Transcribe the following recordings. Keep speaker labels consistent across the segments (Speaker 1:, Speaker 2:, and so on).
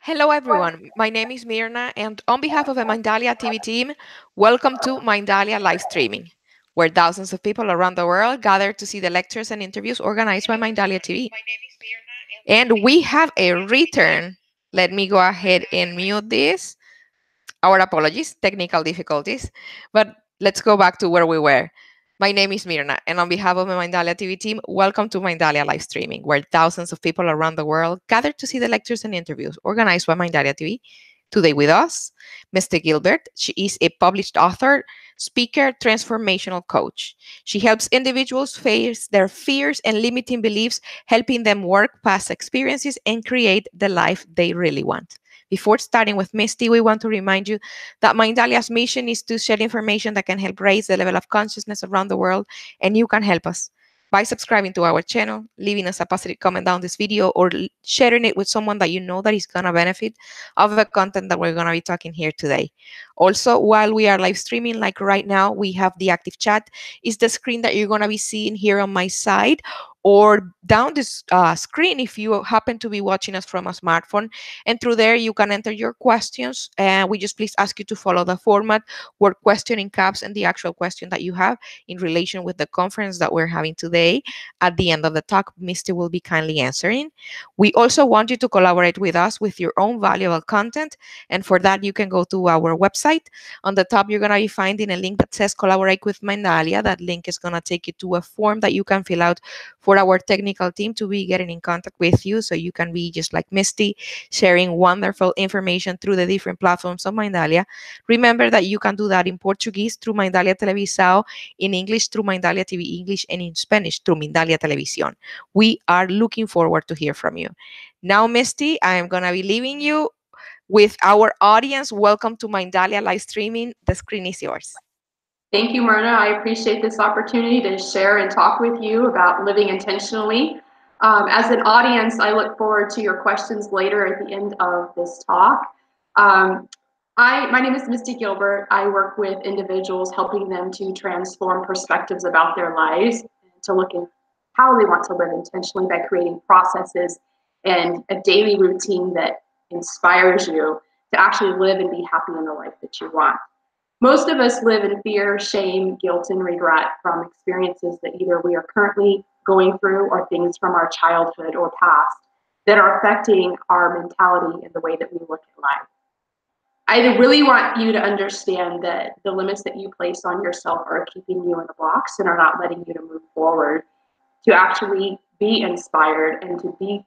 Speaker 1: Hello, everyone. My name is Mirna, and on behalf of the Mindalia TV team, welcome to Mindalia live streaming, where thousands of people around the world gather to see the lectures and interviews organized by Mindalia TV. And we have a return. Let me go ahead and mute this. Our apologies, technical difficulties. But let's go back to where we were. My name is Mirna, and on behalf of the Mindalia TV team, welcome to Mindalia live streaming, where thousands of people around the world gather to see the lectures and interviews organized by Mindalia TV. Today with us, Misty Gilbert. She is a published author, speaker, transformational coach. She helps individuals face their fears and limiting beliefs, helping them work past experiences and create the life they really want. Before starting with Misty, we want to remind you that Mindalia's mission is to share information that can help raise the level of consciousness around the world, and you can help us by subscribing to our channel, leaving us a positive comment down this video, or sharing it with someone that you know that is going to benefit of the content that we're going to be talking here today. Also, while we are live streaming, like right now, we have the active chat. Is the screen that you're going to be seeing here on my side or down this screen if you happen to be watching us from a smartphone. And through there, you can enter your questions. And we just please ask you to follow the format, word question in caps, and the actual question that you have in relation with the conference that we're having today. At the end of the talk, Misty will be kindly answering. We also want you to collaborate with us with your own valuable content. And for that, you can go to our website. On the top, you're going to be finding a link that says Collaborate with Mindalia. That link is going to take you to a form that you can fill out for our technical team to be getting in contact with you. So you can be just like Misty, sharing wonderful information through the different platforms of Mindalia. Remember that you can do that in Portuguese through Mindalia Televisão, in English through Mindalia TV English, and in Spanish through Mindalia Televisión. We are looking forward to hear from you. Now, Misty, I am going to be leaving you with our audience. Welcome to Mindalia live streaming. The screen is yours.
Speaker 2: Thank you, Myrna. I appreciate this opportunity to share and talk with you about living intentionally. As an audience, I look forward to your questions later at the end of this talk. My name is Misty Gilbert. I work with individuals, helping them to transform perspectives about their lives, to look at how they want to live intentionally by creating processes and a daily routine that inspires you to actually live and be happy in the life that you want. Most of us live in fear, shame, guilt, and regret from experiences that either we are currently going through or things from our childhood or past that are affecting our mentality and the way that we look at life. I really want you to understand that the limits that you place on yourself are keeping you in a box and are not letting you to move forward, to actually be inspired and to be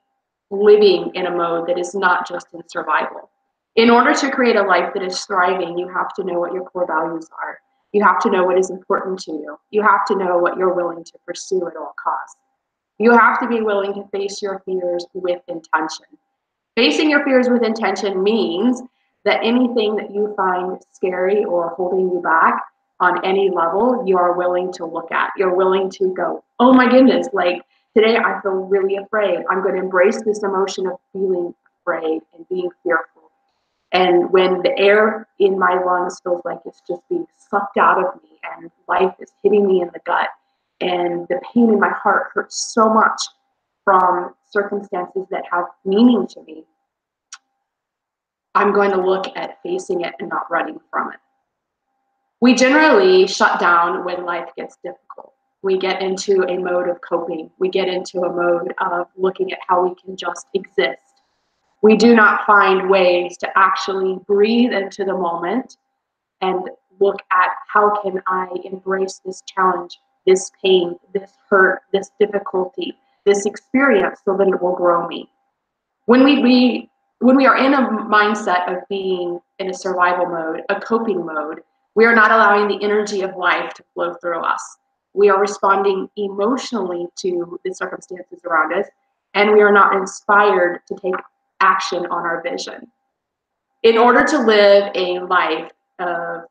Speaker 2: living in a mode that is not just in survival. In order to create a life that is thriving, you have to know what your core values are. You have to know what is important to you. You have to know what you're willing to pursue at all costs. You have to be willing to face your fears with intention. Facing your fears with intention means that anything that you find scary or holding you back on any level, you are willing to look at. You're willing to go, oh my goodness, like today I feel really afraid. I'm going to embrace this emotion of feeling afraid and being fearful. And when the air in my lungs feels like it's just being sucked out of me and life is hitting me in the gut and the pain in my heart hurts so much from circumstances that have meaning to me, I'm going to look at facing it and not running from it. We generally shut down when life gets difficult. We get into a mode of coping. We get into a mode of looking at how we can just exist. We do not find ways to actually breathe into the moment and look at how can I embrace this challenge, this pain, this hurt, this difficulty, this experience so that it will grow me. When we are in a mindset of being in a survival mode, a coping mode, we are not allowing the energy of life to flow through us. We are responding emotionally to the circumstances around us, and we are not inspired to take action on our vision. In order to live a life of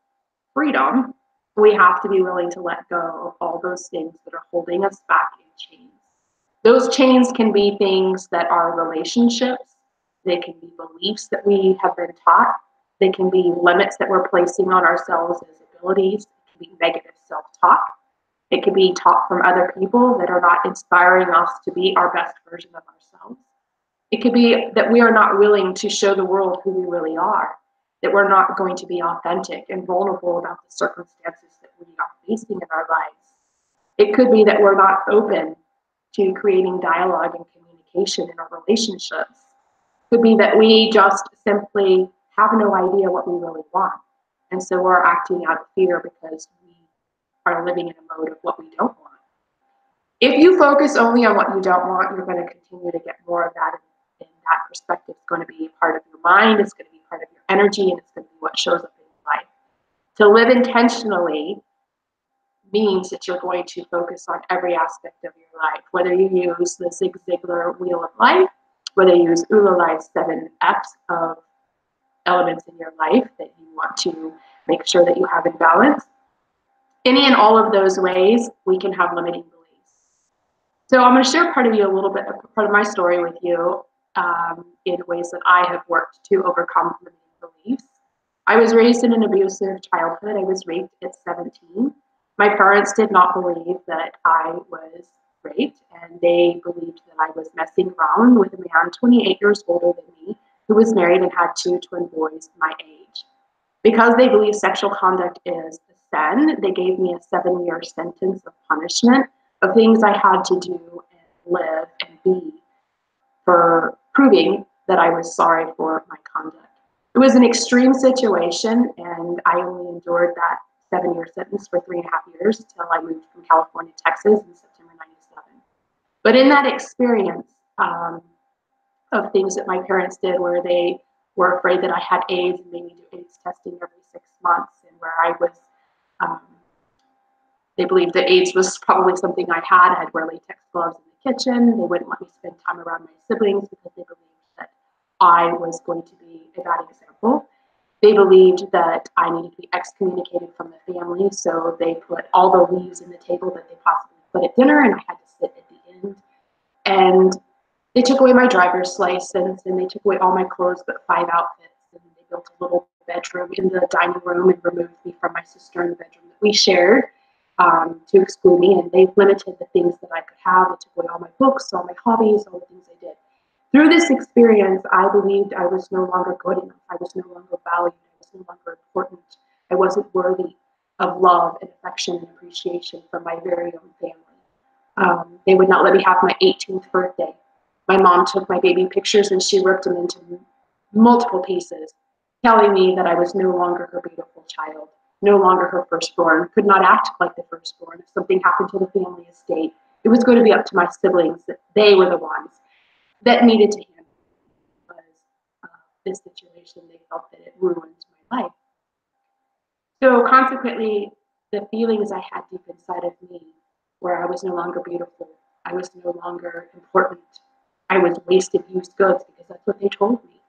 Speaker 2: freedom, we have to be willing to let go of all those things that are holding us back in chains. Those chains can be things that are relationships. They can be beliefs that we have been taught. They can be limits that we're placing on ourselves as abilities. It can be negative self-talk. It can be taught from other people that are not inspiring us to be our best version of ourselves. It could be that we are not willing to show the world who we really are, that we're not going to be authentic and vulnerable about the circumstances that we are facing in our lives. It could be that we're not open to creating dialogue and communication in our relationships. It could be that we just simply have no idea what we really want. And so we're acting out of fear because we are living in a mode of what we don't want. If you focus only on what you don't want, you're going to continue to get more of that. And that perspective is going to be part of your mind, it's going to be part of your energy, and it's going to be what shows up in your life. To live intentionally means that you're going to focus on every aspect of your life, whether you use the Zig Ziglar wheel of life, whether you use Ulalai's 7 F's of elements in your life that you want to make sure that you have in balance. Any and all of those ways, we can have limiting beliefs. So I'm going to share part of my story with you in ways that I have worked to overcome limiting beliefs. I was raised in an abusive childhood. I was raped at 17. My parents did not believe that I was raped, and they believed that I was messing around with a man 28 years older than me who was married and had 2 twin boys my age. Because they believe sexual conduct is a sin, they gave me a 7-year sentence of punishment of things I had to do and live and be for proving that I was sorry for my conduct. It was an extreme situation, and I only endured that 7-year sentence for 3.5 years until I moved from California to Texas in September 97. But in that experience of things that my parents did where they were afraid that I had AIDS and made me do AIDS testing every 6 months, and where I was they believed that AIDS was probably something I had. I'd wear latex gloves in the kitchen. They wouldn't let me spend time around my siblings because they believed that I was going to be a bad example. They believed that I needed to be excommunicated from the family, so they put all the leaves in the table that they possibly could at dinner, and I had to sit at the end. And they took away my driver's license, and they took away all my clothes but 5 outfits, and they built a little bedroom in the dining room and removed me from my sister in the bedroom that we shared. To exclude me, and they limited the things that I could have. They took away all my books, all my hobbies, all the things I did. Through this experience, I believed I was no longer good enough. I was no longer valued. I was no longer important. I wasn't worthy of love and affection and appreciation from my very own family. They would not let me have my 18th birthday. My mom took my baby pictures and she ripped them into multiple pieces, telling me that I was no longer her beautiful child, no longer her firstborn, could not act like the firstborn. If something happened to the family estate, it was going to be up to my siblings, that they were the ones that needed to handle it because this situation. They felt that it ruined my life. So consequently, the feelings I had deep inside of me, where I was no longer beautiful, I was no longer important, I was wasted, used goods, because that's what they told me.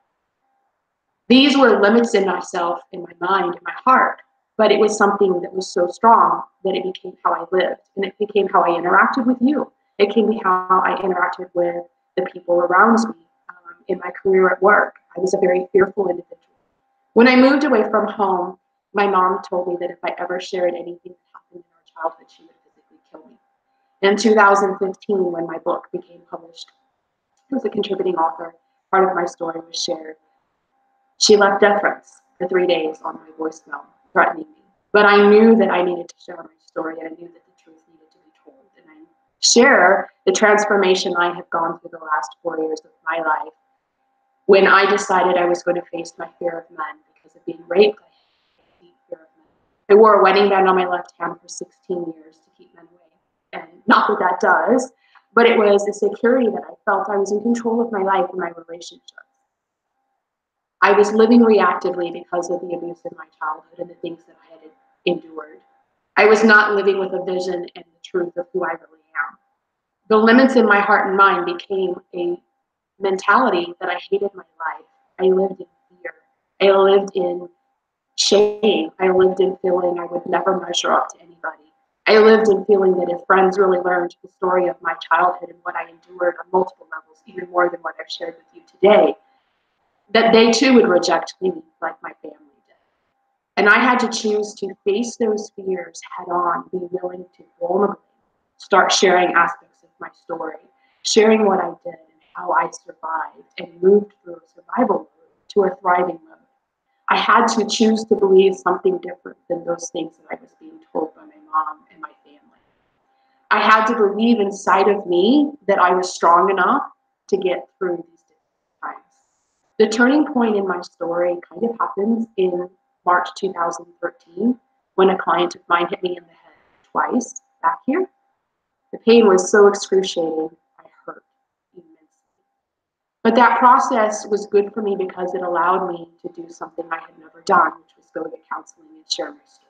Speaker 2: These were limits in myself, in my mind, in my heart, but it was something that was so strong that it became how I lived, and it became how I interacted with you. It became how I interacted with the people around me in my career at work. I was a very fearful individual. When I moved away from home, my mom told me that if I ever shared anything that happened in our childhood, she would physically kill me. In 2015, when my book became published, I was a contributing author. Part of my story was shared. She left death threats for 3 days on my voicemail, threatening me. But I knew that I needed to share my story. I knew that the truth needed to be told. And I share the transformation I have gone through the last 4 years of my life. When I decided I was going to face my fear of men because of being raped, I had deep fear of men. I wore a wedding band on my left hand for 16 years to keep men away. And not that that does, but it was a security that I felt I was in control of my life and my relationships. I was living reactively because of the abuse in my childhood and the things that I had endured. I was not living with a vision and the truth of who I really am. The limits in my heart and mind became a mentality that I hated my life. I lived in fear. I lived in shame. I lived in feeling I would never measure up to anybody. I lived in feeling that if friends really learned the story of my childhood and what I endured on multiple levels, even more than what I've shared with you today, that they too would reject me like my family did. And I had to choose to face those fears head on, be willing to vulnerably start sharing aspects of my story, sharing what I did and how I survived and moved through survival mode to a thriving mode. I had to choose to believe something different than those things that I was being told by my mom and my family. I had to believe inside of me that I was strong enough to get through these difficult times. The turning point in my story kind of happens in March 2013 when a client of mine hit me in the head twice back here. The pain was so excruciating, I hurt immensely. But that process was good for me because it allowed me to do something I had never done, which was go to counseling and share my story.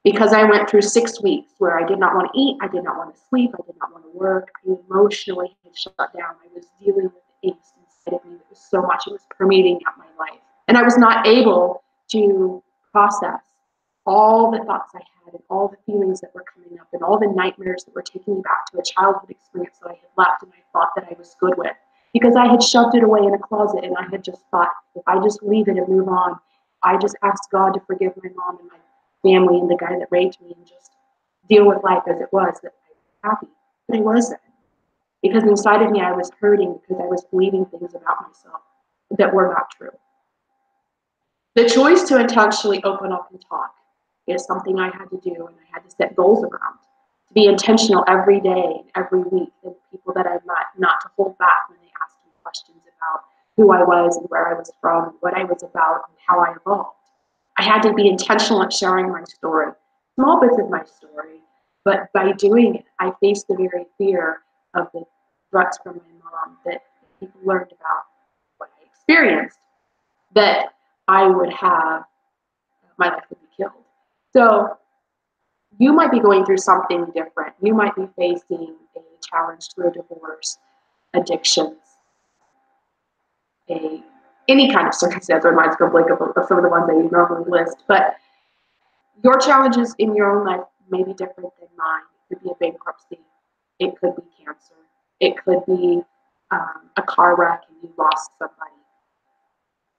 Speaker 2: Because I went through 6 weeks where I did not want to eat, I did not want to sleep, I did not want to work, I emotionally had shut down. I was dealing with the angst inside of me that was so much, it was permeating out my life. And I was not able to process all the thoughts I had and all the feelings that were coming up and all the nightmares that were taking me back to a childhood experience that I had left and I thought that I was good with. Because I had shoved it away in a closet and I had just thought, if I just leave it and move on, I just asked God to forgive my mom and my family and the guy that raped me and just deal with life as it was, that I was happy. But I wasn't. Because inside of me I was hurting because I was believing things about myself that were not true. The choice to intentionally open up and talk is something I had to do, and I had to set goals around. To be intentional every day, every week, and people that I met, not to hold back when they asked me questions about who I was and where I was from, and what I was about, and how I evolved. I had to be intentional at sharing my story, small bits of my story, but by doing it, I faced the very fear of the threats from my mom that people learned about what I experienced, that I would have, my life would be killed. So you might be going through something different. You might be facing a challenge through a divorce, addictions, any kind of circumstance. Or mine's going to blink of some of the ones that you normally list. But your challenges in your own life may be different than mine. It could be a bankruptcy. It could be cancer. It could be a car wreck and you lost somebody.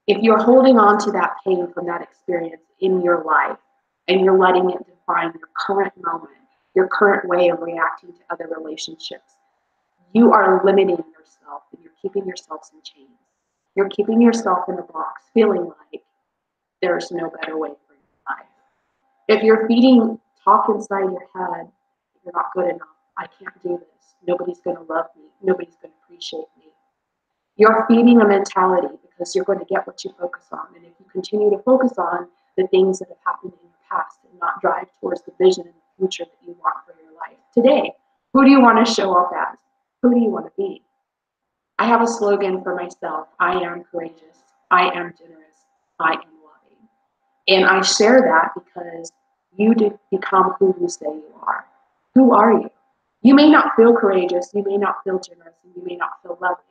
Speaker 2: If you're holding on to that pain from that experience in your life and you're letting it define your current moment, your current way of reacting to other relationships, you are limiting yourself and you're keeping yourself in chains. You're keeping yourself in a box, feeling like there's no better way for your life. If you're feeding talk inside your head, you're not good enough, I can't do this, nobody's going to love me, nobody's going to appreciate me. You're feeding a mentality because you're going to get what you focus on. And if you continue to focus on the things that have happened in your past and not drive towards the vision and the future that you want for your life today, who do you want to show up as? Who do you want to be? I have a slogan for myself. I am courageous. I am generous. I am loving. And I share that because you become who you say you are. Who are you? You may not feel courageous. You may not feel generous. And you may not feel loving.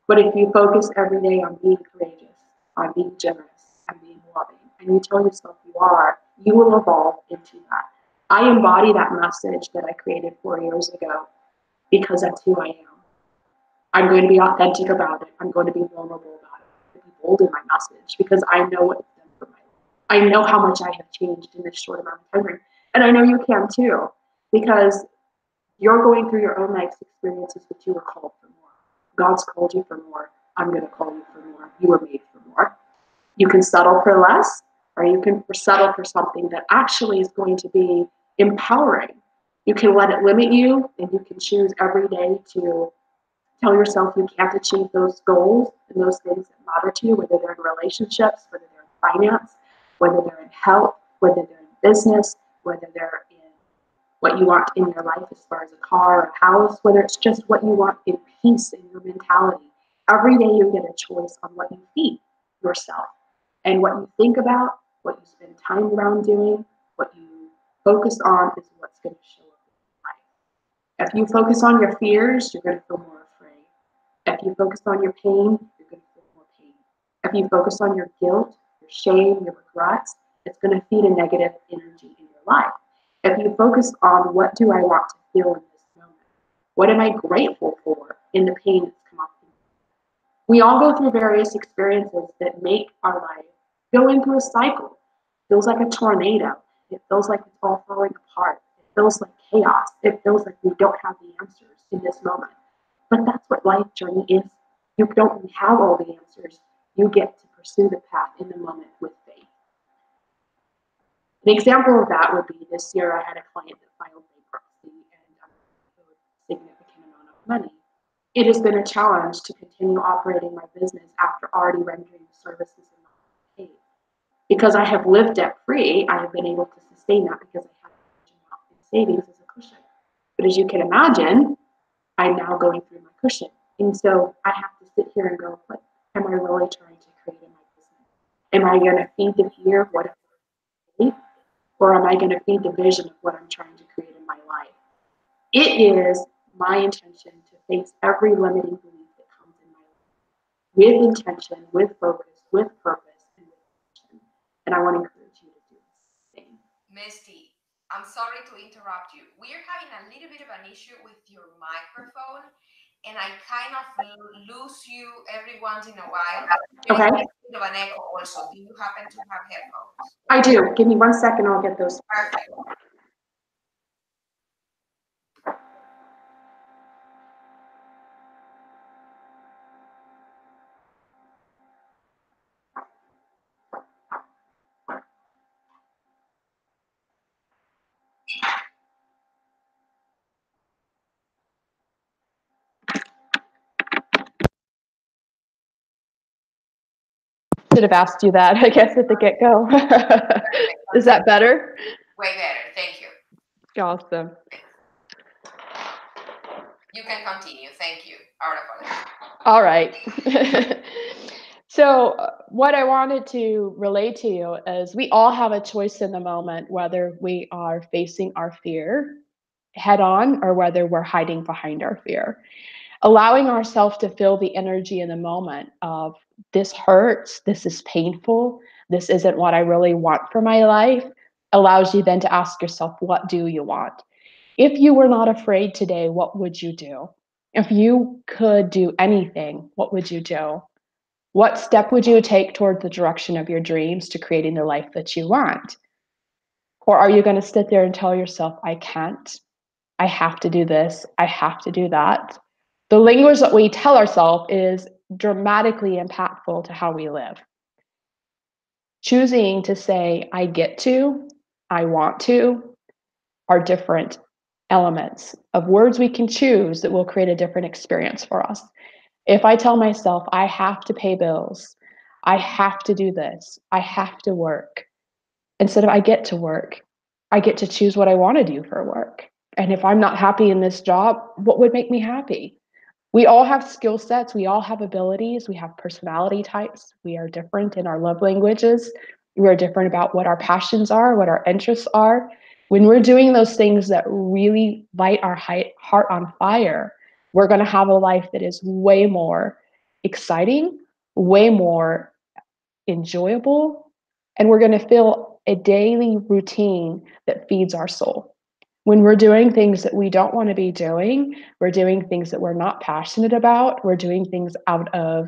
Speaker 2: But if you focus every day on being courageous, on being generous, and being loving, and you tell yourself you are, you will evolve into that. I embody that message that I created 4 years ago because that's who I am. I'm going to be authentic about it. I'm going to be vulnerable about it. I'm going to be bold in my message because I know what it's done for my life. I know how much I have changed in this short amount of time. And I know you can too, because you're going through your own life's experiences, but you were called for more. God's called you for more. I'm going to call you for more. You were made for more. You can settle for less, or you can settle for something that actually is going to be empowering. You can let it limit you, and you can choose every day to tell yourself you can't achieve those goals and those things that matter to you, whether they're in relationships, whether they're in finance, whether they're in health, whether they're in business, whether they're in what you want in your life as far as a car or a house, whether it's just what you want in peace in your mentality. Every day you get a choice on what you feed yourself and what you think about, what you spend time around doing, what you focus on is what's going to show up in your life. If you focus on your fears, you're going to feel more afraid. If you focus on your pain, you're going to feel more pain. If you focus on your guilt, your shame, your regrets, it's going to feed a negative energy in your life. If you focus on what do I want to feel in this moment, what am I grateful for in the pain that's come up. We all go through various experiences that make our life go into a cycle. It feels like a tornado. It feels like it's all falling apart. It feels like chaos. It feels like we don't have the answers in this moment. But that's what life journey is. You don't have all the answers. You get to pursue the path in the moment with faith. An example of that would be this year I had a client that filed bankruptcy and owed a significant amount of money. It has been a challenge to continue operating my business after already rendering the services and not being paid. Because I have lived debt free, I have been able to sustain that because I have a huge amount in savings as a cushion. But as you can imagine, I'm now going through my cushion. And so I have to sit here and go, what am I really trying to create in my business? Am I going to feed the fear of what if it's paid? Or am I going to feed the vision of what I'm trying to create in my life? It is my intention to face every limiting belief that comes in my life with intention, with focus, with purpose, and with action. And I want to encourage you to do the same.
Speaker 1: Misty, I'm sorry to interrupt you. We're having a little bit of an issue with your microphone, and I kind of lose you every once in a while. There is
Speaker 2: Okay.
Speaker 1: a bit of an echo also. Do you happen to have headphones?
Speaker 2: I do. Give me 1 second, I'll get those.
Speaker 1: Perfect.
Speaker 2: Should have asked you that, I guess, at the get-go. Is that better?
Speaker 1: Way better. Thank you.
Speaker 2: Awesome.
Speaker 1: You can continue. Thank you. Our apologies.
Speaker 2: All right. So what I wanted to relate to you is we all have a choice in the moment, whether we are facing our fear head on or whether we're hiding behind our fear. Allowing ourselves to feel the energy in the moment of this hurts, this is painful, this isn't what I really want for my life, allows you then to ask yourself, what do you want? If you were not afraid today, what would you do? If you could do anything, what would you do? What step would you take toward the direction of your dreams to creating the life that you want? Or are you going to sit there and tell yourself, I can't, I have to do this, I have to do that? The language that we tell ourselves is dramatically impactful to how we live. Choosing to say, I get to, I want to, are different elements of words we can choose that will create a different experience for us. If I tell myself, I have to pay bills, I have to do this, I have to work, instead of I get to work, I get to choose what I want to do for work. And if I'm not happy in this job, what would make me happy? We all have skill sets, we all have abilities, we have personality types, we are different in our love languages, we are different about what our passions are, what our interests are. When we're doing those things that really light our heart on fire, we're going to have a life that is way more exciting, way more enjoyable, and we're going to feel a daily routine that feeds our soul. When we're doing things that we don't want to be doing, we're doing things that we're not passionate about, we're doing things out of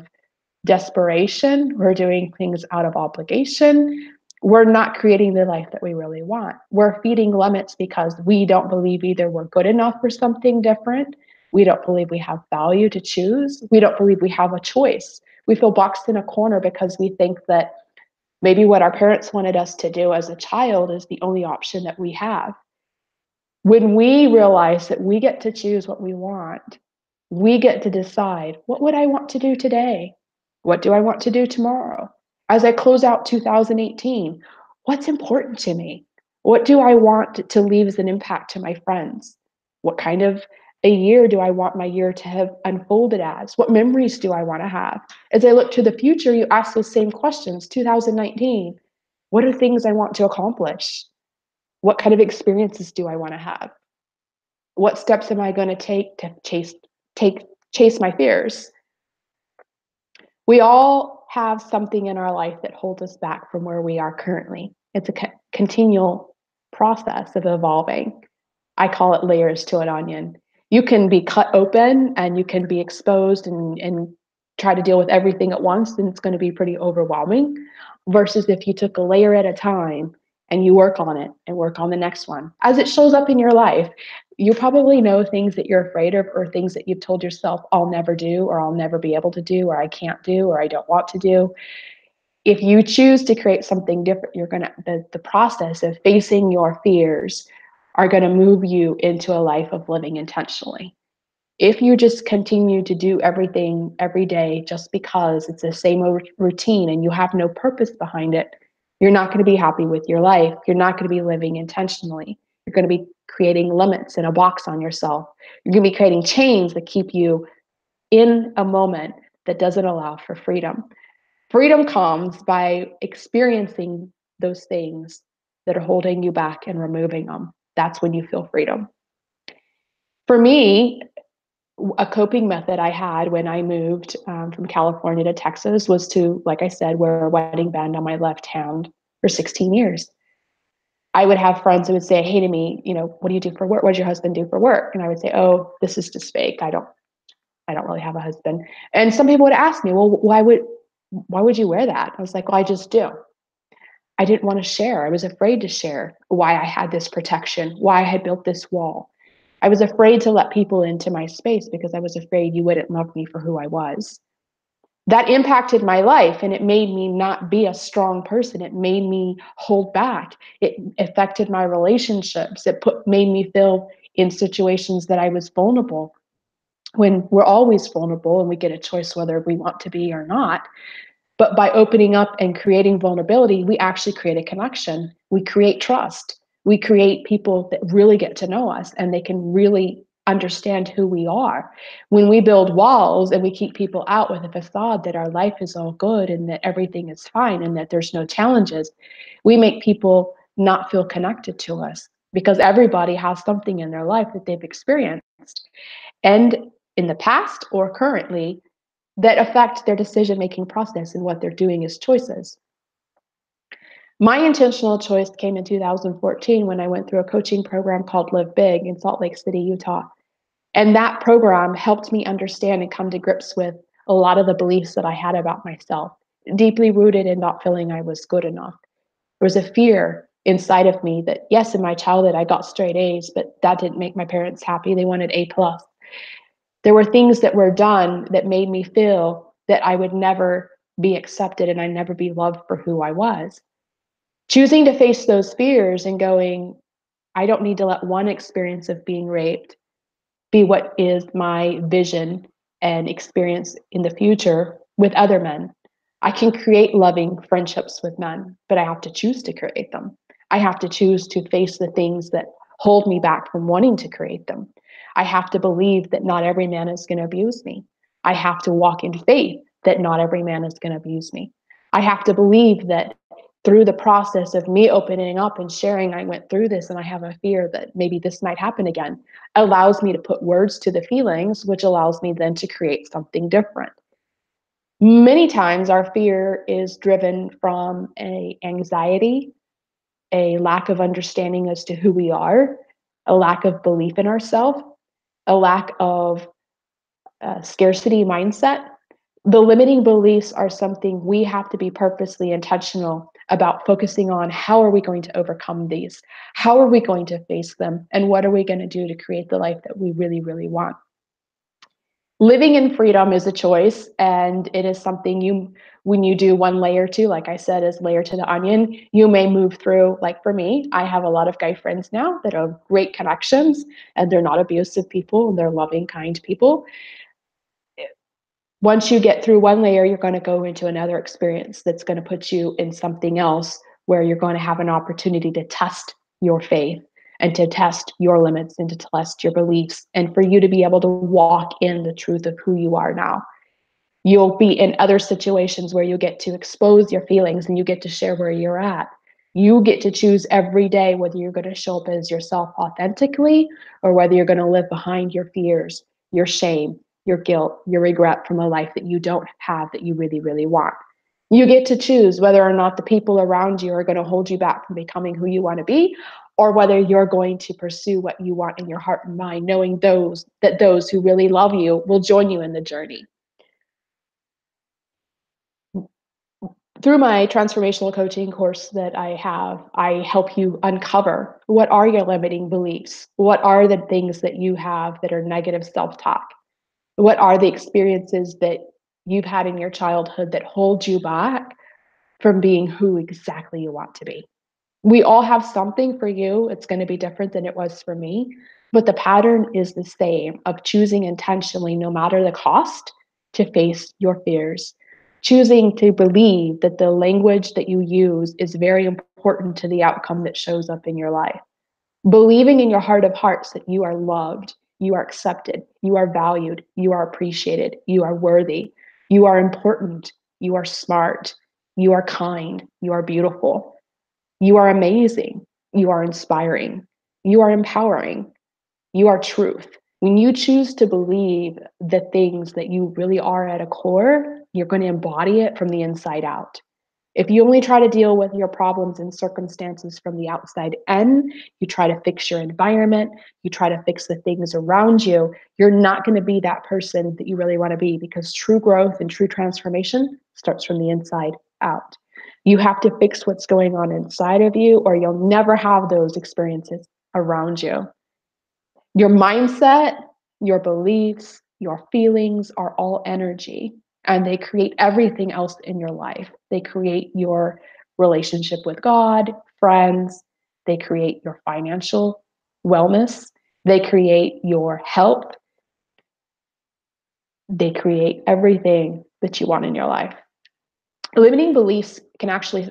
Speaker 2: desperation, we're doing things out of obligation, we're not creating the life that we really want. We're feeding limits because we don't believe either we're good enough for something different, we don't believe we have value to choose, we don't believe we have a choice. We feel boxed in a corner because we think that maybe what our parents wanted us to do as a child is the only option that we have. When we realize that we get to choose what we want, we get to decide, what would I want to do today? What do I want to do tomorrow? As I close out 2018, what's important to me? What do I want to leave as an impact to my friends? What kind of a year do I want my year to have unfolded as? What memories do I want to have? As I look to the future, you ask those same questions. 2019, what are things I want to accomplish? What kind of experiences do I want to have? What steps am I going to take to chase my fears? We all have something in our life that holds us back from where we are currently. It's a continual process of evolving. I call it layers to an onion. You can be cut open and you can be exposed and try to deal with everything at once, and it's going to be pretty overwhelming. Versus if you took a layer at a time and you work on it and work on the next one. As it shows up in your life, you probably know things that you're afraid of or things that you've told yourself, I'll never do, or I'll never be able to do, or I can't do, or I don't want to do. If you choose to create something different, you're going to, the process of facing your fears are going to move you into a life of living intentionally. If you just continue to do everything every day just because it's the same routine and you have no purpose behind it, you're not going to be happy with your life. You're not going to be living intentionally. You're going to be creating limits in a box on yourself. You're going to be creating chains that keep you in a moment that doesn't allow for freedom. Freedom comes by experiencing those things that are holding you back and removing them. That's when you feel freedom. For me, a coping method I had when I moved from California to Texas was to, like I said, wear a wedding band on my left hand for 16 years. I would have friends who would say, hey to me, what do you do for work? What does your husband do for work? And I would say, oh, this is just fake. I don't really have a husband. And some people would ask me, well, why would you wear that? I was like, well, I just do. I didn't want to share. I was afraid to share why I had this protection, why I had built this wall. I was afraid to let people into my space because I was afraid you wouldn't love me for who I was. That impacted my life and it made me not be a strong person. It made me hold back. It affected my relationships. Made me feel in situations that I was vulnerable, when we're always vulnerable and we get a choice whether we want to be or not. But by opening up and creating vulnerability, we actually create a connection. We create trust. We create people that really get to know us and they can really understand who we are. When we build walls and we keep people out with a facade that our life is all good and that everything is fine and that there's no challenges, we make people not feel connected to us because everybody has something in their life that they've experienced and in the past or currently that affect their decision-making process and what they're doing as choices. My intentional choice came in 2014 when I went through a coaching program called Live Big in Salt Lake City, Utah. And that program helped me understand and come to grips with a lot of the beliefs that I had about myself, deeply rooted in not feeling I was good enough. There was a fear inside of me that, yes, in my childhood, I got straight A's, but that didn't make my parents happy. They wanted A plus. There were things that were done that made me feel that I would never be accepted and I'd never be loved for who I was. Choosing to face those fears and going, I don't need to let one experience of being raped be what is my vision and experience in the future with other men. I can create loving friendships with men, but I have to choose to create them. I have to choose to face the things that hold me back from wanting to create them. I have to believe that not every man is going to abuse me. I have to walk in faith that not every man is going to abuse me. I have to believe that through the process of me opening up and sharing, I went through this and I have a fear that maybe this might happen again, allows me to put words to the feelings, which allows me then to create something different. Many times our fear is driven from a anxiety, a lack of understanding as to who we are, a lack of belief in ourselves, a lack of scarcity mindset. The limiting beliefs are something we have to be purposely intentional about focusing on. How are we going to overcome these? How are we going to face them? And what are we going to do to create the life that we really, really want? Living in freedom is a choice, and it is something when you do one layer to, like I said, is layer to the onion, you may move through. Like for me, I have a lot of guy friends now that are great connections, and they're not abusive people, and they're loving, kind people. Once you get through one layer, you're going to go into another experience that's going to put you in something else where you're going to have an opportunity to test your faith and to test your limits and to test your beliefs and for you to be able to walk in the truth of who you are now. You'll be in other situations where you get to expose your feelings and you get to share where you're at. You get to choose every day whether you're going to show up as yourself authentically or whether you're going to live behind your fears, your shame, your guilt, your regret from a life that you don't have that you really, really want. You get to choose whether or not the people around you are going to hold you back from becoming who you want to be, or whether you're going to pursue what you want in your heart and mind, knowing those who really love you will join you in the journey. Through my transformational coaching course that I have, I help you uncover what are your limiting beliefs? What are the things that you have that are negative self talk? What are the experiences that you've had in your childhood that hold you back from being who exactly you want to be? We all have something. For you, it's going to be different than it was for me, but the pattern is the same of choosing intentionally, no matter the cost, to face your fears. Choosing to believe that the language that you use is very important to the outcome that shows up in your life. Believing in your heart of hearts that you are loved, you are accepted, you are valued, you are appreciated, you are worthy, you are important, you are smart, you are kind, you are beautiful, you are amazing, you are inspiring, you are empowering, you are truth. When you choose to believe the things that you really are at a core, you're going to embody it from the inside out. If you only try to deal with your problems and circumstances from the outside in, you try to fix your environment, you try to fix the things around you, you're not going to be that person that you really want to be, because true growth and true transformation starts from the inside out. You have to fix what's going on inside of you, or you'll never have those experiences around you. Your mindset, your beliefs, your feelings are all energy, and they create everything else in your life. They create your relationship with God, friends, they create your financial wellness, they create your health, they create everything that you want in your life. Limiting beliefs can actually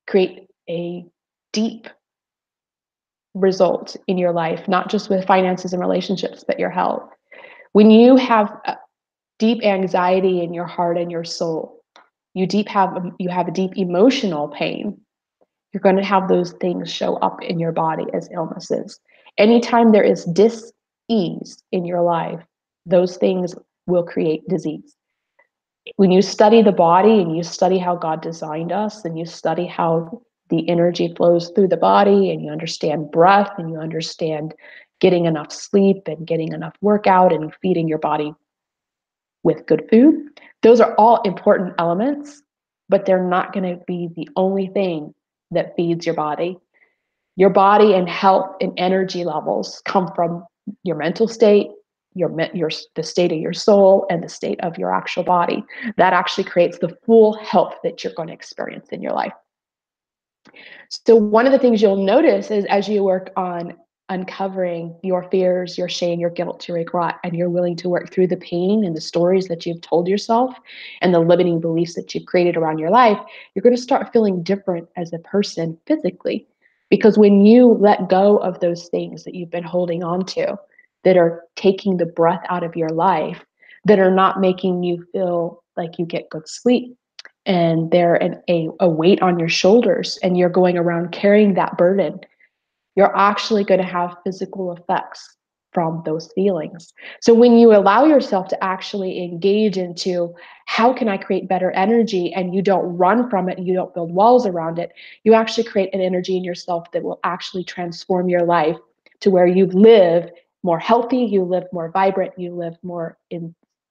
Speaker 2: create a deep result in your life, not just with finances and relationships, but your health. When you have deep anxiety in your heart and your soul, you have a deep emotional pain, you're going to have those things show up in your body as illnesses. Anytime there is dis-ease in your life, those things will create disease. When you study the body and you study how God designed us, and you study how the energy flows through the body, and you understand breath, and you understand getting enough sleep and getting enough workout and feeding your body with good food, those are all important elements, but they're not going to be the only thing that feeds your body. Your body and health and energy levels come from your mental state, the state of your soul, and the state of your actual body. That actually creates the full health that you're going to experience in your life. So one of the things you'll notice is, as you work on uncovering your fears, your shame, your guilt, your regret, and you're willing to work through the pain and the stories that you've told yourself and the limiting beliefs that you've created around your life, you're going to start feeling different as a person physically. Because when you let go of those things that you've been holding on to, that are taking the breath out of your life, that are not making you feel like you get good sleep, and they're a weight on your shoulders, and you're going around carrying that burden, you're actually going to have physical effects from those feelings. So when you allow yourself to actually engage into how can I create better energy, and you don't run from it and you don't build walls around it, you actually create an energy in yourself that will actually transform your life to where you live more healthy, you live more vibrant, you live more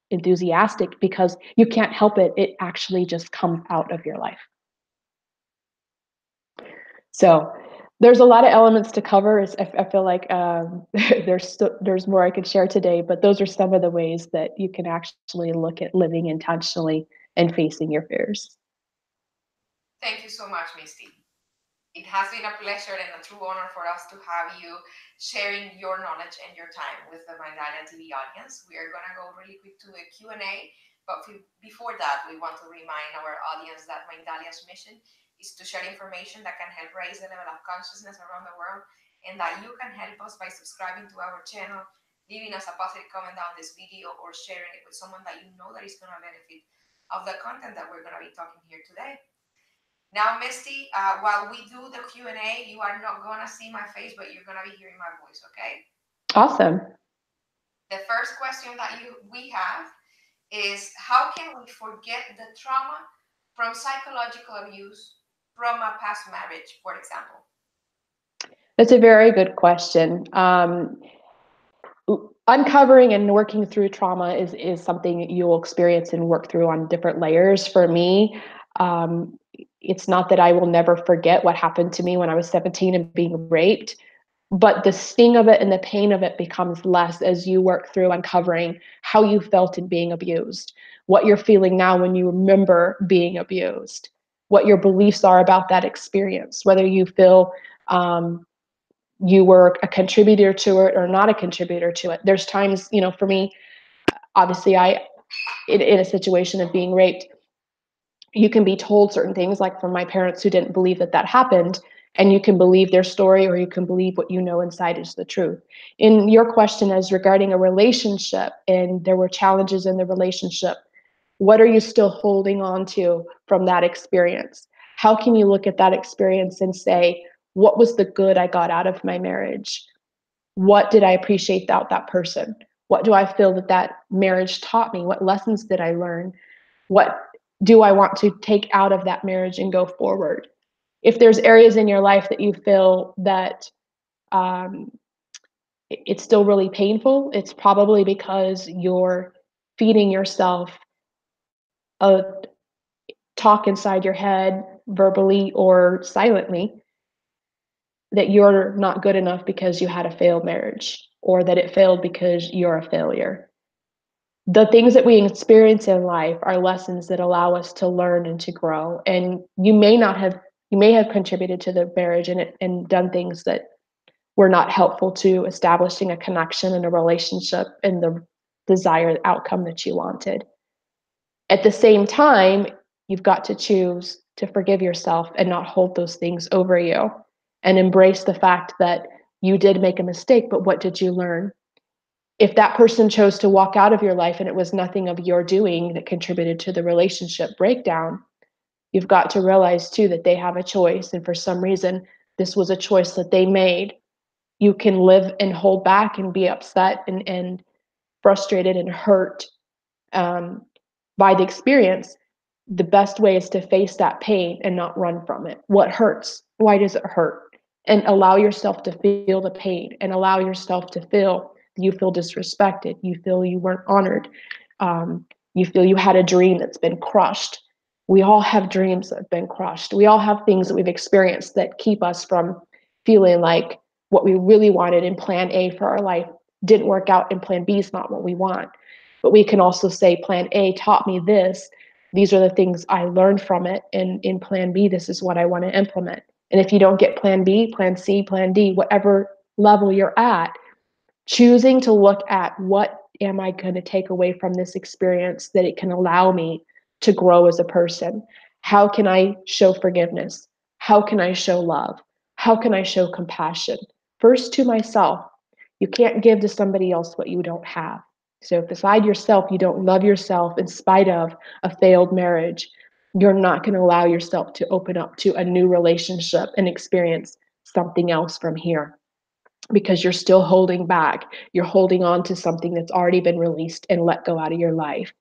Speaker 2: enthusiastic, because you can't help it. It actually just comes out of your life. So there's a lot of elements to cover. I feel like there's more I could share today, but those are some of the ways that you can actually look at living intentionally and facing your fears.
Speaker 1: Thank you so much, Misty. It has been a pleasure and a true honor for us to have you sharing your knowledge and your time with the Mindalia TV audience. We are going to go really quick to a Q&A, but before that, we want to remind our audience that Mindalia's mission is to share information that can help raise the level of consciousness around the world, and that you can help us by subscribing to our channel, leaving us a positive comment down this video, or sharing it with someone that you know that is going to benefit of the content that we're going to be talking here today. Now, Misty, while we do the Q&A, you are not going to see my face, but you're going to be hearing my voice, okay?
Speaker 2: Awesome.
Speaker 1: The first question that we have is, how can we forget the trauma from psychological abuse from a past marriage, for example?
Speaker 2: That's a very good question. Uncovering and working through trauma is something you'll experience and work through on different layers. For me,
Speaker 3: Um, it's not that I will never forget what happened to me when I was 17 and being raped, but the sting of it and the pain of it becomes less as you work through uncovering how you felt in being abused, what you're feeling now when you remember being abused, what your beliefs are about that experience, whether you feel you were a contributor to it or not a contributor to it. There's times, for me, obviously, in a situation of being raped, you can be told certain things, like from my parents who didn't believe that that happened, and you can believe their story or you can believe what you know inside is the truth. In your question as regarding a relationship and there were challenges in the relationship, what are you still holding on to from that experience? How can you look at that experience and say, what was the good I got out of my marriage? What did I appreciate about that person? What do I feel that that marriage taught me? What lessons did I learn? What do I want to take out of that marriage and go forward? If there's areas in your life that you feel that um, it's still really painful, it's probably because you're feeding yourself a talk inside your head, verbally or silently, that you're not good enough because you had a failed marriage or that it failed because you're a failure. The things that we experience in life are lessons that allow us to learn and to grow. And you may have contributed to the marriage and done things that were not helpful to establishing a connection and a relationship and the desired outcome that you wanted. At the same time, you've got to choose to forgive yourself and not hold those things over you and embrace the fact that you did make a mistake, but what did you learn? If that person chose to walk out of your life and it was nothing of your doing that contributed to the relationship breakdown, you've got to realize too that they have a choice. And for some reason, this was a choice that they made. You can live and hold back and be upset and frustrated and hurt um, by the experience. The best way is to face that pain and not run from it. What hurts? Why does it hurt? And allow yourself to feel the pain and allow yourself to feel you feel disrespected. You feel you weren't honored. Um, you feel you had a dream that's been crushed. We all have dreams that have been crushed. We all have things that we've experienced that keep us from feeling like what we really wanted in plan A for our life didn't work out and plan B is not what we want. But we can also say plan A taught me this. These are the things I learned from it. And in plan B, this is what I want to implement. And if you don't get plan B, plan C, plan D, whatever level you're at, choosing to look at what am I going to take away from this experience that it can allow me to grow as a person? How can I show forgiveness? How can I show love? How can I show compassion? First to myself. You can't give to somebody else what you don't have. So if beside yourself you don't love yourself in spite of a failed marriage, you're not going to allow yourself to open up to a new relationship and experience something else from here because you're still holding back. You're holding on to something that's already been released and let go out of your life.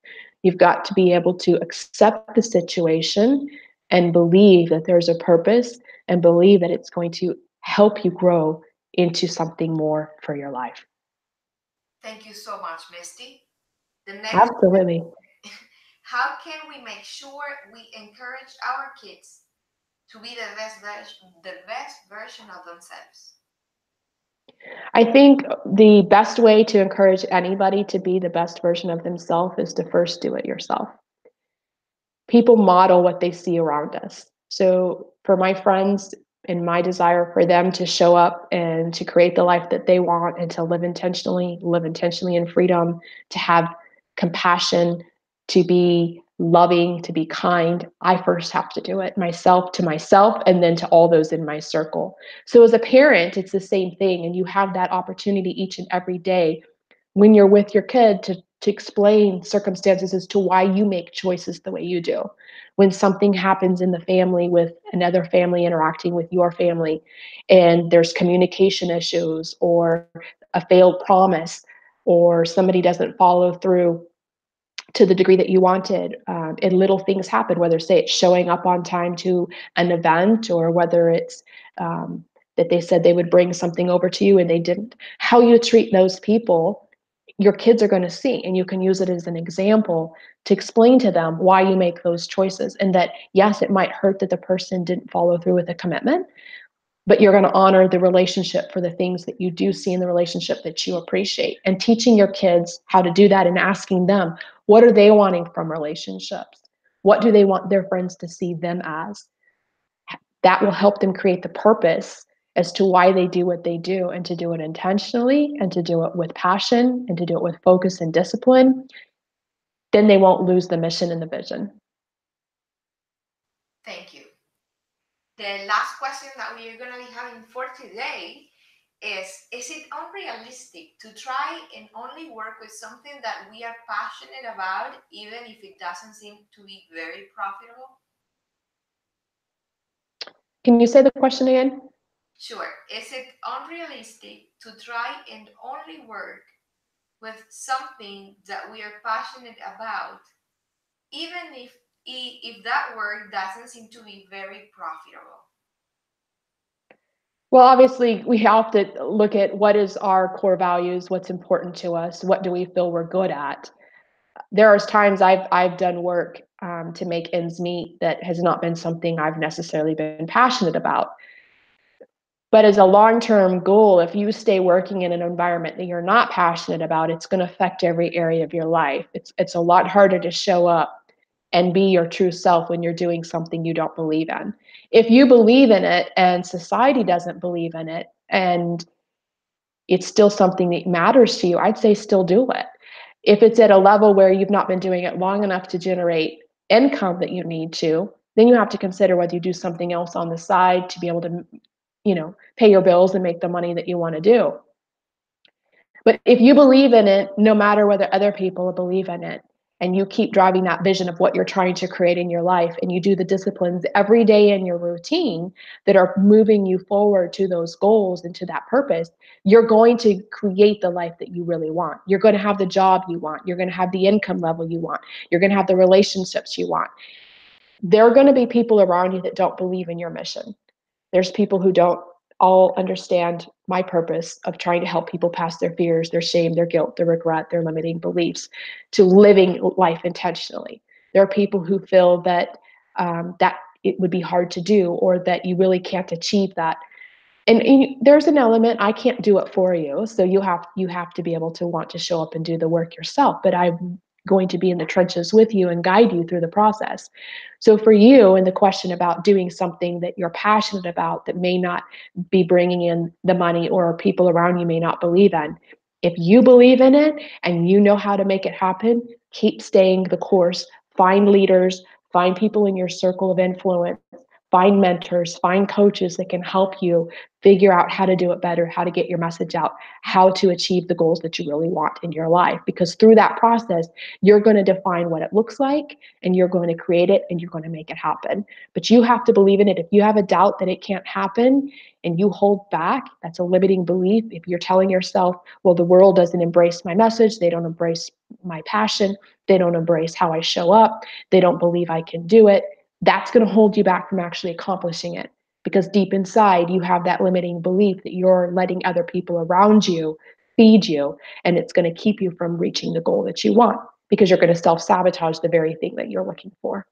Speaker 3: You've got to be able to accept the situation and believe that there's a purpose and believe that it's going to help you grow into something more for your life.
Speaker 1: Thank you so much, Misty. The next,
Speaker 3: Absolutely.
Speaker 1: how can we make sure we encourage our kids to be the best version of themselves?
Speaker 3: I think the best way to encourage anybody to be the best version of themselves is to first do it yourself. People model what they see around us. So for my friends and my desire for them to show up and to create the life that they want and to live intentionally in freedom, to have compassion, to be loving, to be kind, I first have to do it myself to myself and then to all those in my circle. So as a parent, it's the same thing. And you have that opportunity each and every day when you're with your kid to explain circumstances as to why you make choices the way you do. When something happens in the family with another family interacting with your family, and there's communication issues or a failed promise, or somebody doesn't follow through to the degree that you wanted, and little things happen, whether say it's showing up on time to an event or whether it's that they said they would bring something over to you and they didn't. How you treat those people, your kids are going to see, and you can use it as an example to explain to them why you make those choices, and that yes, it might hurt that the person didn't follow through with a commitment, but you're going to honor the relationship for the things that you do see in the relationship that you appreciate. And teaching your kids how to do that and asking them, what are they wanting from relationships? What do they want their friends to see them as? That will help them create the purpose as to why they do what they do, and to do it intentionally, and to do it with passion, and to do it with focus and discipline. Then they won't lose the mission and the vision.
Speaker 1: Thank you. The last question that we are going to be having for today is it unrealistic to try and only work with something that we are passionate about, even if it doesn't seem to be very profitable?
Speaker 3: Can you say the question again?
Speaker 1: Sure. Is it unrealistic to try and only work with something that we are passionate about, even if that work doesn't seem to be very profitable?
Speaker 3: Well, obviously, we have to look at what is our core values, what's important to us, what do we feel we're good at. There are times I've done work to make ends meet that has not been something I've necessarily been passionate about. But as a long-term goal, if you stay working in an environment that you're not passionate about, it's going to affect every area of your life. It's a lot harder to show up and be your true self when you're doing something you don't believe in. If you believe in it and society doesn't believe in it, and it's still something that matters to you, I'd say still do it. If it's at a level where you've not been doing it long enough to generate income that you need to, then you have to consider whether you do something else on the side to be able to, pay your bills and make the money that you want to do. But if you believe in it, no matter whether other people believe in it, and you keep driving that vision of what you're trying to create in your life, and you do the disciplines every day in your routine that are moving you forward to those goals and to that purpose, you're going to create the life that you really want. You're going to have the job you want. You're going to have the income level you want. You're going to have the relationships you want. There are going to be people around you that don't believe in your mission. There's people who don't all understand my purpose of trying to help people pass their fears, their shame, their guilt, their regret, their limiting beliefs, to living life intentionally. There are people who feel that that it would be hard to do, or that you really can't achieve that. And there's an element, I can't do it for you, so you have to be able to want to show up and do the work yourself. But I'm going to be in the trenches with you and guide you through the process. So for you, and the question about doing something that you're passionate about that may not be bringing in the money, or people around you may not believe in, if you believe in it and you know how to make it happen, keep staying the course. Find leaders, find people in your circle of influence, find mentors, find coaches that can help you figure out how to do it better, how to get your message out, how to achieve the goals that you really want in your life. Because through that process, you're going to define what it looks like, and you're going to create it, and you're going to make it happen. But you have to believe in it. If you have a doubt that it can't happen and you hold back, that's a limiting belief. If you're telling yourself, well, the world doesn't embrace my message, they don't embrace my passion, they don't embrace how I show up, they don't believe I can do it, that's going to hold you back from actually accomplishing it. Because deep inside, you have that limiting belief that you're letting other people around you feed you, and it's going to keep you from reaching the goal that you want, because you're going to self-sabotage the very thing that you're looking for.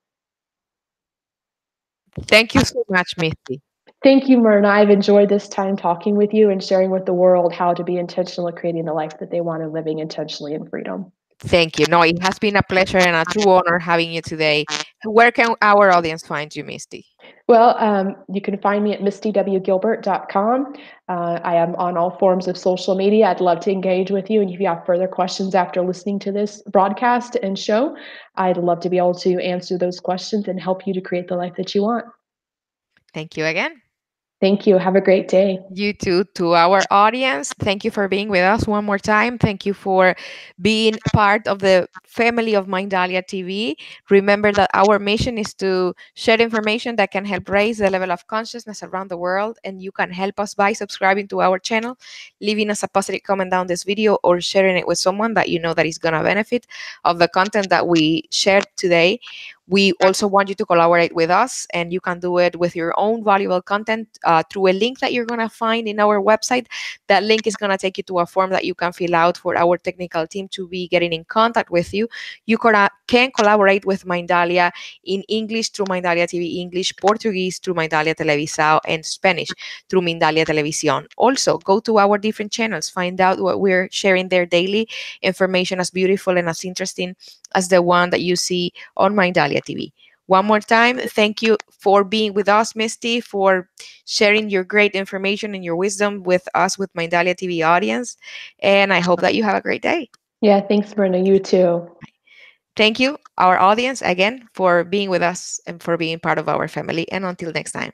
Speaker 1: Thank you so much, Misty.
Speaker 3: Thank you, Myrna. I've enjoyed this time talking with you and sharing with the world how to be intentional in creating the life that they want and living intentionally in freedom.
Speaker 1: Thank you. No, it has been a pleasure and a true honor having you today. Where can our audience find you, Misty?
Speaker 3: Well, you can find me at mistywgilbert.com. I am on all forms of social media. I'd love to engage with you. And if you have further questions after listening to this broadcast and show, I'd love to be able to answer those questions and help you to create the life that you want.
Speaker 1: Thank you again.
Speaker 3: Thank you. Have a great day.
Speaker 1: You too. To our audience, thank you for being with us one more time. Thank you for being part of the family of Mindalia TV. Remember that our mission is to share information that can help raise the level of consciousness around the world, and you can help us by subscribing to our channel, leaving us a positive comment down this video, or sharing it with someone that you know that is going to benefit of the content that we shared today. We also want you to collaborate with us, and you can do it with your own valuable content through a link that you're going to find in our website. That link is going to take you to a form that you can fill out for our technical team to be getting in contact with you. You can collaborate with Mindalia in English through Mindalia TV English, Portuguese through Mindalia Televisao, and Spanish through Mindalia Televisión. Also, go to our different channels, find out what we're sharing there daily, information as beautiful and as interesting as the one that you see on Mindalia TV. One more time, thank you for being with us, Misty, for sharing your great information and your wisdom with us, with Mindalia TV audience. And I hope that you have a great day.
Speaker 3: Yeah, thanks, Myrna. You too.
Speaker 1: Thank you, our audience, again, for being with us and for being part of our family. And until next time.